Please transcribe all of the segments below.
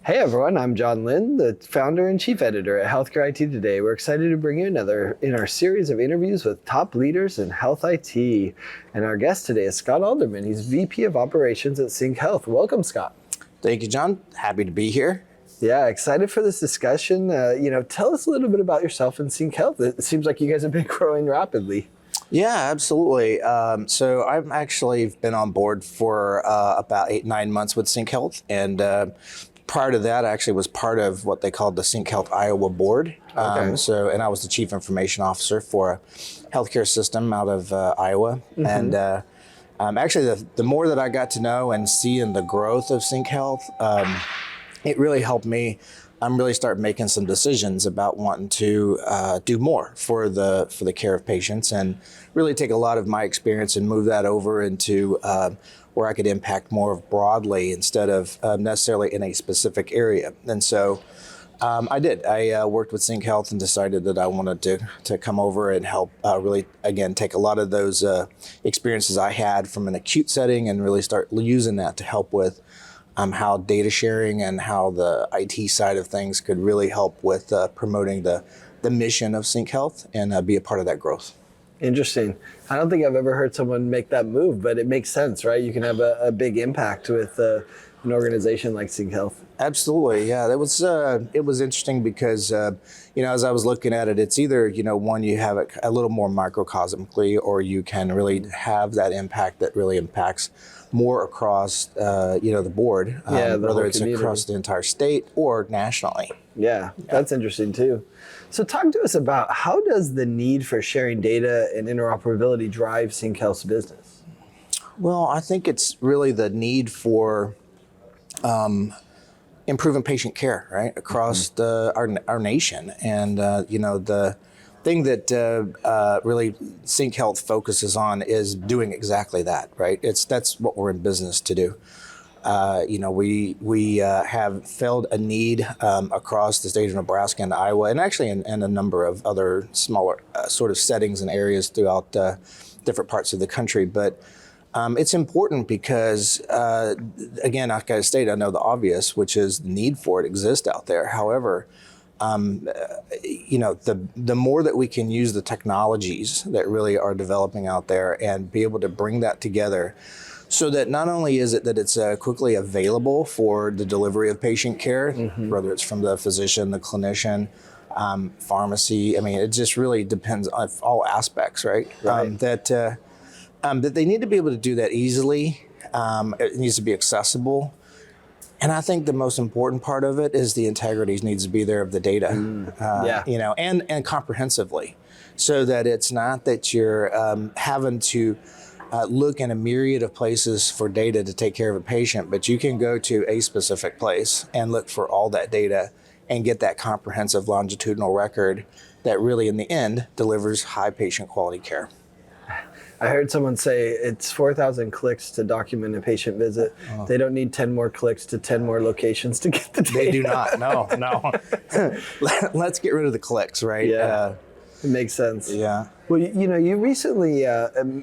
Hey everyone, I'm John Lynn, the founder and chief editor at Healthcare IT Today. We're excited to bring you another in our series of interviews with top leaders in health IT. And our guest today is Scott Alderman. He's VP of Operations at CyncHealth. Welcome, Scott. Thank you, John. Happy to be here. Yeah, excited for this discussion. Tell us a little bit about yourself and CyncHealth. It seems like you guys have been growing rapidly. Yeah, absolutely. So I've actually been on board for about 8-9 months with CyncHealth, and prior to that, I actually was part of what they called the CyncHealth Iowa board. And I was the chief information officer for a healthcare system out of Iowa. Mm-hmm. And actually, the more that I got to know and see in the growth of CyncHealth, it really helped me. Really start making some decisions about wanting to do more for the care of patients, and really take a lot of my experience and move that over into where I could impact more broadly instead of necessarily in a specific area. And so I did. I worked with CyncHealth and decided that I wanted to come over and help really, again, take a lot of those experiences I had from an acute setting and really start using that to help with how data sharing and how the IT side of things could really help with promoting the mission of CyncHealth and be a part of that growth. Interesting. I don't think I've ever heard someone make that move, but it makes sense, right? You can have a big impact with an organization like CyncHealth. Absolutely, yeah. It was interesting because as I was looking at it, it's either one, you have it a little more microcosmically, or you can really have that impact that really impacts more across the board, whether it's across the entire state or nationally. Yeah, that's interesting too. So talk to us about, how does the need for sharing data and interoperability drive CyncHealth's business? Well, I think it's really the need for improving patient care, right, across our nation. And the thing that really CyncHealth focuses on is doing exactly that, right? That's what we're in business to do. We have filled a need across the state of Nebraska and Iowa, and actually in a number of other smaller sort of settings and areas throughout different parts of the country. But it's important because, again, I gotta state, I know the obvious, which is the need for it exists out there. However, the more that we can use the technologies that really are developing out there and be able to bring that together, so that not only is it that it's quickly available for the delivery of patient care, mm-hmm. whether it's from the physician, the clinician, pharmacy. I mean, it just really depends on all aspects, right? That they need to be able to do that easily. It needs to be accessible. And I think the most important part of it is the integrity needs to be there of the data, and comprehensively, so that it's not that you're having to look in a myriad of places for data to take care of a patient, but you can go to a specific place and look for all that data and get that comprehensive longitudinal record that really in the end delivers high patient quality care. I heard someone say it's 4,000 clicks to document a patient visit. Oh. They don't need 10 more clicks to 10 more locations to get the data. They do not, no. Let's get rid of the clicks, right? Yeah, it makes sense. Yeah. Well, you recently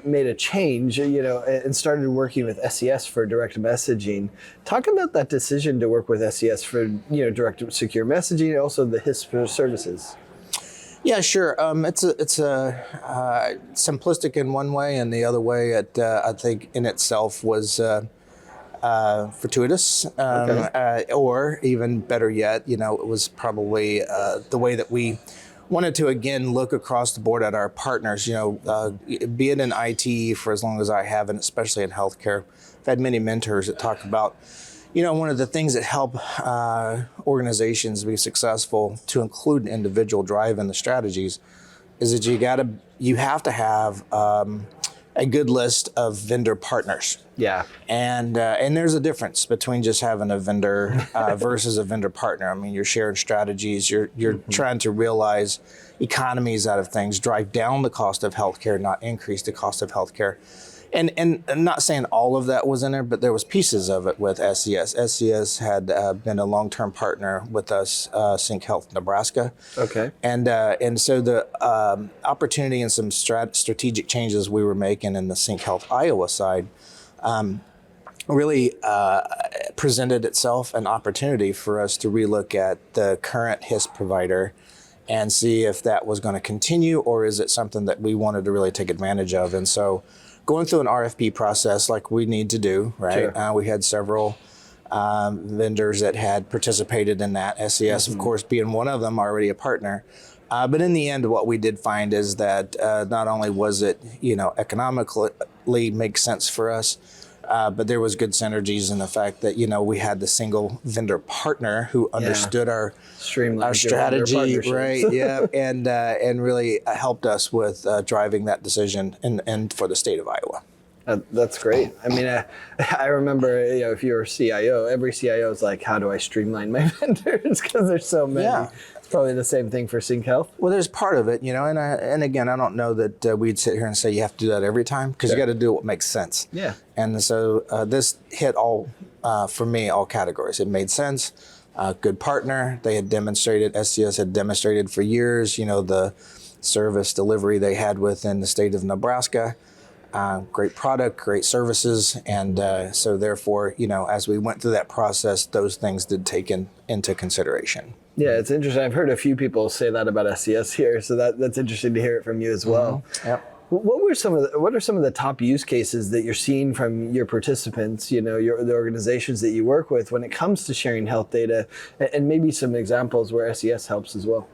made a change, and started working with SES for direct messaging. Talk about that decision to work with SES for, direct secure messaging, and also the HISP services. Yeah, sure. It's simplistic in one way, and the other way, I think, in itself was fortuitous, or even better yet, it was probably the way that we wanted to again look across the board at our partners. Be it in IT for as long as I have, and especially in healthcare, I've had many mentors that talk about. One of the things that help organizations be successful, to include an individual drive in the strategies, is that you have to have a good list of vendor partners. Yeah. And there's a difference between just having a vendor versus a vendor partner. I mean, you're sharing strategies. You're mm-hmm. trying to realize economies out of things, drive down the cost of healthcare, not increase the cost of healthcare. And I'm not saying all of that was in there, but there was pieces of it with SES. SES had been a long-term partner with us, CyncHealth Nebraska. Okay. And so the opportunity and some strategic changes we were making in the CyncHealth Iowa side really presented itself an opportunity for us to relook at the current HISP provider and see if that was going to continue, or is it something that we wanted to really take advantage of. And so going through an RFP process like we need to do, right? Sure. We had several vendors that had participated in that, SCS, of course, being one of them, already a partner. But in the end, what we did find is that not only was it, economically make sense for us, but there was good synergies in the fact that, we had the single vendor partner who understood our strategy, right? Yeah, and really helped us with driving that decision and for the state of Iowa. That's great. I mean, I remember, if you're a CIO, every CIO is like, how do I streamline my vendors? Because there's so many. Yeah. It's probably the same thing for CyncHealth. Well, there's part of it, and again, I don't know that we'd sit here and say you have to do that every time, because you got to do what makes sense. Yeah. And so this hit for me, all categories. It made sense. Good partner. They had demonstrated, SCS had demonstrated for years, the service delivery they had within the state of Nebraska. Great product, great services, and so therefore, as we went through that process, those things did take into consideration. Yeah, it's interesting. I've heard a few people say that about SCS here, so that's interesting to hear it from you as well. Mm-hmm. Yep. What are some of the top use cases that you're seeing from your participants, the organizations that you work with when it comes to sharing health data, and maybe some examples where SCS helps as well?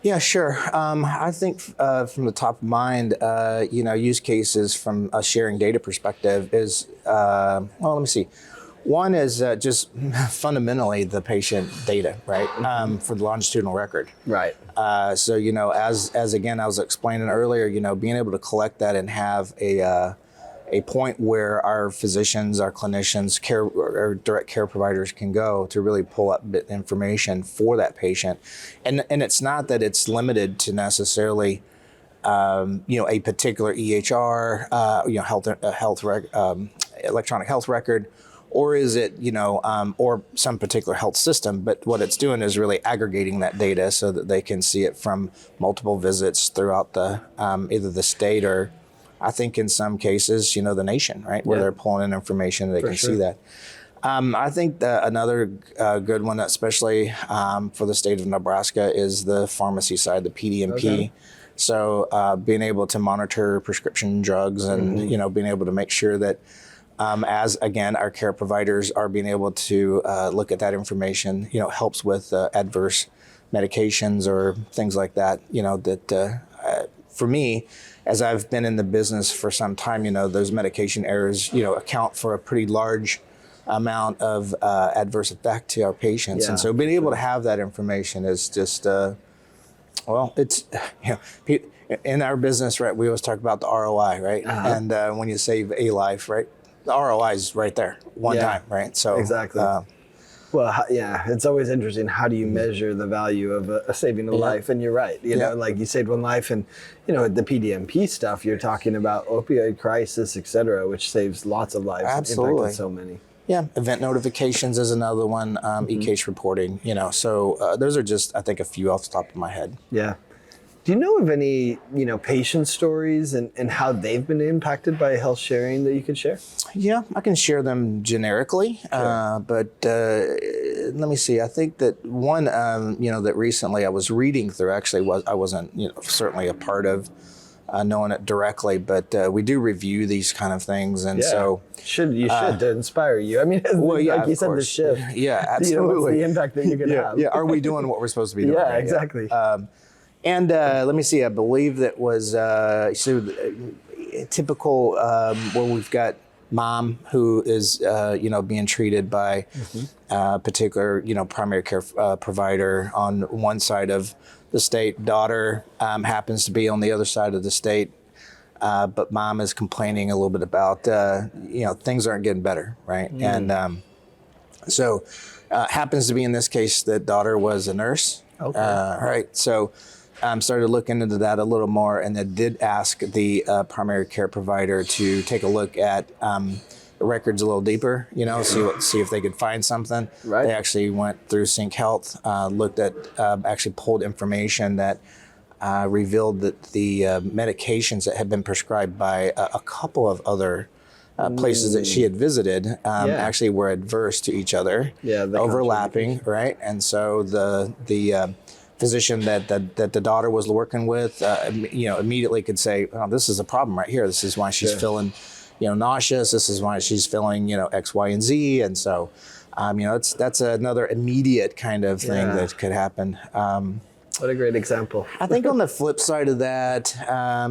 Yeah, sure. I think from the top of mind, use cases from a sharing data perspective is, let me see. One is just fundamentally the patient data, right, for the longitudinal record. Right. So, as again, I was explaining earlier, being able to collect that and have a point where our physicians, our clinicians, or direct care providers can go to really pull up information for that patient. And it's not that it's limited to necessarily, a particular EHR, electronic health record, or is it, or some particular health system, but what it's doing is really aggregating that data so that they can see it from multiple visits throughout the either the state or, I think in some cases, the nation, right, where they're pulling in information, they can see that. I think that another good one, especially for the state of Nebraska, is the pharmacy side, the PDMP. Okay. So being able to monitor prescription drugs and, being able to make sure that as, again, our care providers are being able to look at that information, helps with adverse medications or things like that, that for me, as I've been in the business for some time, those medication errors, account for a pretty large amount of adverse effect to our patients. And so being able to have that information is just, it's, in our business, right, we always talk about the ROI, right? And when you save a life, right, the ROI is right there, one time, right? So exactly. It's always interesting. How do you measure the value of saving a life? And you're right. Like you saved one life, and the PDMP stuff. You're talking about opioid crisis, et cetera, which saves lots of lives. Absolutely. Impacted so many. Yeah, event notifications is another one. E-case reporting. So those are just, I think, a few off the top of my head. Yeah. Do you know of any, patient stories and how they've been impacted by health sharing that you can share? Yeah, I can share them generically, but let me see. I think that one, that recently I was reading through, actually I wasn't, certainly a part of knowing it directly, but we do review these kind of things, and so should to inspire you. I mean, like you said, the shift. Yeah, absolutely. What's the impact that you can have? Yeah, are we doing what we're supposed to be doing? Yeah, exactly. And let me see, I believe that was typical where we've got mom who is, being treated by a particular, primary care provider on one side of the state. Daughter happens to be on the other side of the state, but mom is complaining a little bit about, things aren't getting better, right? And so happens to be in this case that daughter was a nurse. Okay. Right, so started looking into that a little more, and then did ask the primary care provider to take a look at the records a little deeper, see if they could find something. Right. They actually went through CyncHealth, looked at, actually pulled information that revealed that the medications that had been prescribed by a couple of other places that she had visited actually were adverse to each other, overlapping, right? And so the physician that the daughter was working with, immediately could say, "Oh, this is a problem right here. This is why she's feeling, nauseous. This is why she's feeling, X, Y, and Z." And so, that's another immediate kind of thing that could happen. What a great example. I think on the flip side of that,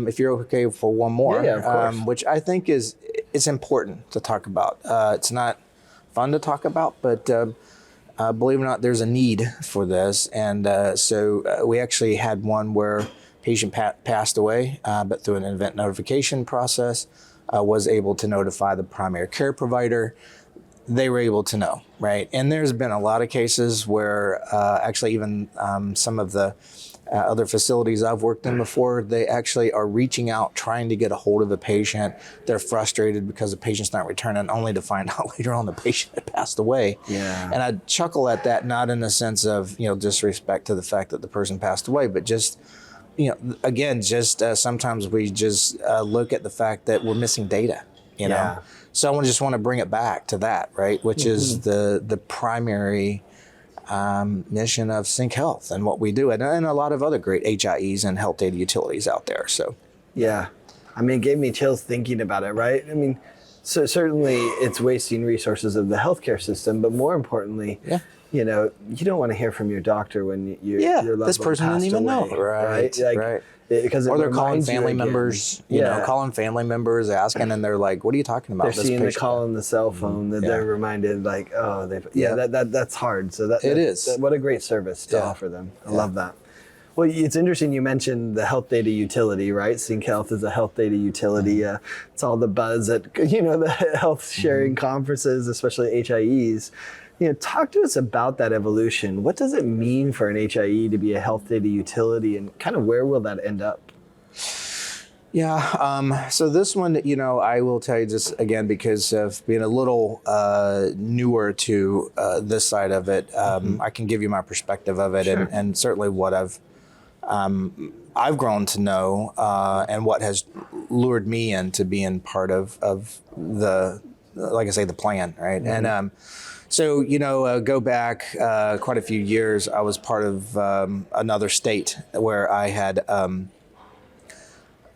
if you're okay for one more, of course. which I think it's important to talk about. It's not fun to talk about, but believe it or not, there's a need for this. And so we actually had one where patient passed away, but through an event notification process, was able to notify the primary care provider. They were able to know, right? And there's been a lot of cases where actually even some of the other facilities I've worked in before, they actually are reaching out, trying to get a hold of a patient. They're frustrated because the patient's not returning, only to find out later on the patient had passed away. Yeah. And I chuckle at that, not in the sense of, disrespect to the fact that the person passed away, but just, again, just sometimes we just look at the fact that we're missing data, know? So I just want to bring it back to that, right? Which is the primary mission of CyncHealth and what we do, and a lot of other great HIEs and health data utilities out there. So, it gave me chills thinking about it, right? So certainly it's wasting resources of the healthcare system, but more importantly, you don't want to hear from your doctor when your loved this one person didn't passed even away, know, right? Right. Because or they're calling family members, calling family members, asking, and they're like, "What are you talking about?" They're seeing the call on the cell phone that they're reminded, like, "Oh, that's hard." So it is. What a great service to offer them. I love that. Well, it's interesting you mentioned the health data utility, right? CyncHealth is a health data utility. It's all the buzz at the health sharing conferences, especially HIEs. Talk to us about that evolution. What does it mean for an HIE to be a health data utility, and kind of where will that end up? So this one, I will tell you just again, because of being a little newer to this side of it, I can give you my perspective of it, and certainly what I've grown to know, and what has lured me into being part of the, like I say, the plan, right? And so, go back quite a few years. I was part of another state where I had,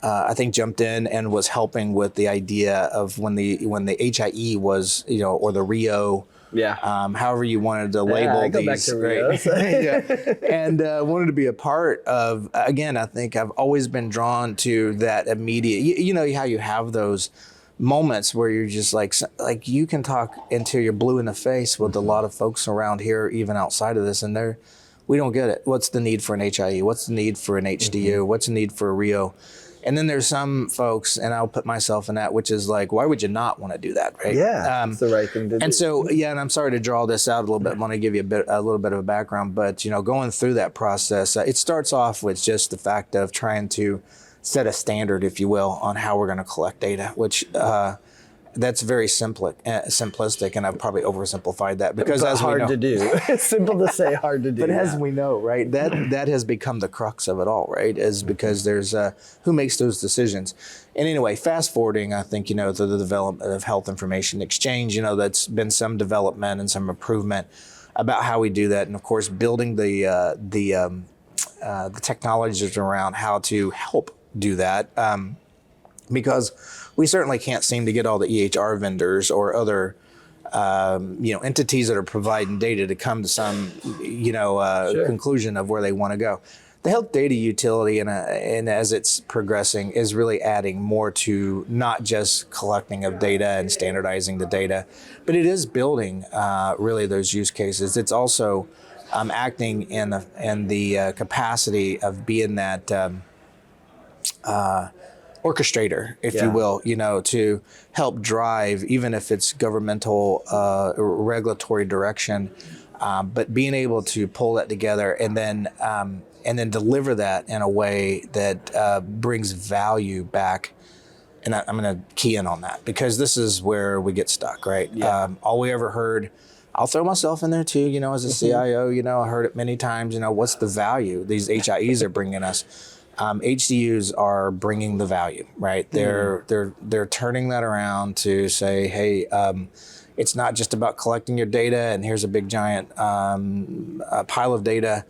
I think, jumped in and was helping with the idea of when the HIE was, or the Rio, however you wanted to label I go these. back to Rio, so. And wanted to be a part of. Again, I think I've always been drawn to that immediate. You know how you have those moments where you're just like you can talk until you're blue in the face with a lot of folks around here, even outside of this, and we don't get it. What's the need for an HIE? What's the need for an HDU? What's the need for a Rio? And then there's some folks, and I'll put myself in that, which is like, why would you not want to do that, right? Yeah, it's the right thing to do. And so, and I'm sorry to draw this out a little bit. I want to give you a little bit of a background, but going through that process, it starts off with just the fact of trying to set a standard, if you will, on how we're going to collect data, which that's very simplistic, and I've probably oversimplified that because but as hard we know, to do. It's simple to say, hard to do. But as we know, right, that has become the crux of it all, right? Is because there's who makes those decisions. And anyway, fast forwarding, I think to the development of health information exchange, that's been some development and some improvement about how we do that, and of course, building the technologies around how to help do that, because we certainly can't seem to get all the EHR vendors or other entities that are providing data to come to some conclusion of where they want to go. The health data utility, and as it's progressing, is really adding more to not just collecting of data and standardizing the data, but it is building really those use cases. It's also acting in the capacity of being that orchestrator, if you will, to help drive, even if it's governmental regulatory direction, but being able to pull that together and then deliver that in a way that brings value back. And I'm going to key in on that because this is where we get stuck, right? All we ever heard, I'll throw myself in there too, as a CIO, I heard it many times, what's the value these HIEs are bringing us? HCUs are bringing the value, right? They're turning that around to say, hey, it's not just about collecting your data and here's a big giant pile of data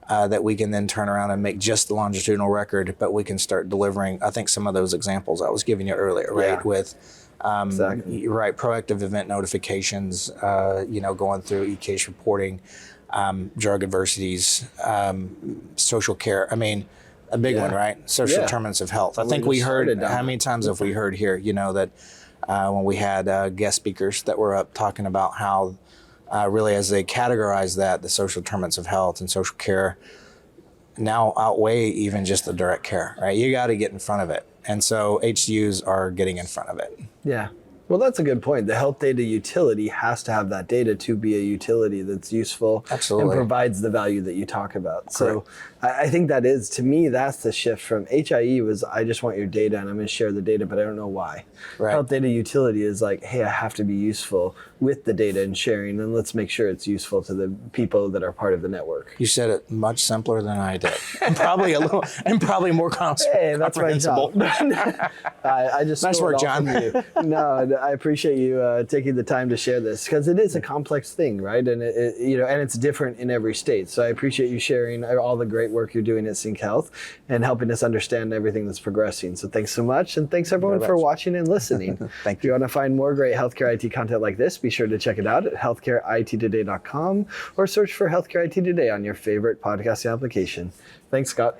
that we can then turn around and make just the longitudinal record, but we can start delivering, I think, some of those examples I was giving you earlier, right? Yeah. With Exactly. right, proactive event notifications, going through e-case reporting, drug adversities, social care. I mean, a big one, right? Social determinants of health. I think we heard, how many times have we heard here, that when we had guest speakers that were up talking about how really as they categorize that, the social determinants of health and social care now outweigh even just the direct care, right? You got to get in front of it. And so HCUs are getting in front of it. Yeah. Well, that's a good point. The health data utility has to have that data to be a utility that's useful Absolutely. and provides the value that you talk about. So I think that is, to me, that's the shift from HIE was, I just want your data and I'm going to share the data, but I don't know why. Right. Health data utility is like, hey, I have to be useful with the data and sharing, and let's make sure it's useful to the people that are part of the network. You said it much simpler than I did. And probably more Hey, that's my comprehensible. job. I just Nice stole it work, all John. from you. No, I appreciate you taking the time to share this because it is a complex thing, right? And and it's different in every state. So I appreciate you sharing all the great work you're doing at CyncHealth and helping us understand everything that's progressing. So thanks so much, and thanks everyone for watching and listening. Thank If you want to find more great healthcare IT content like this, be sure to check it out at healthcareittoday.com or search for Healthcare IT Today on your favorite podcasting application. Thanks, Scott.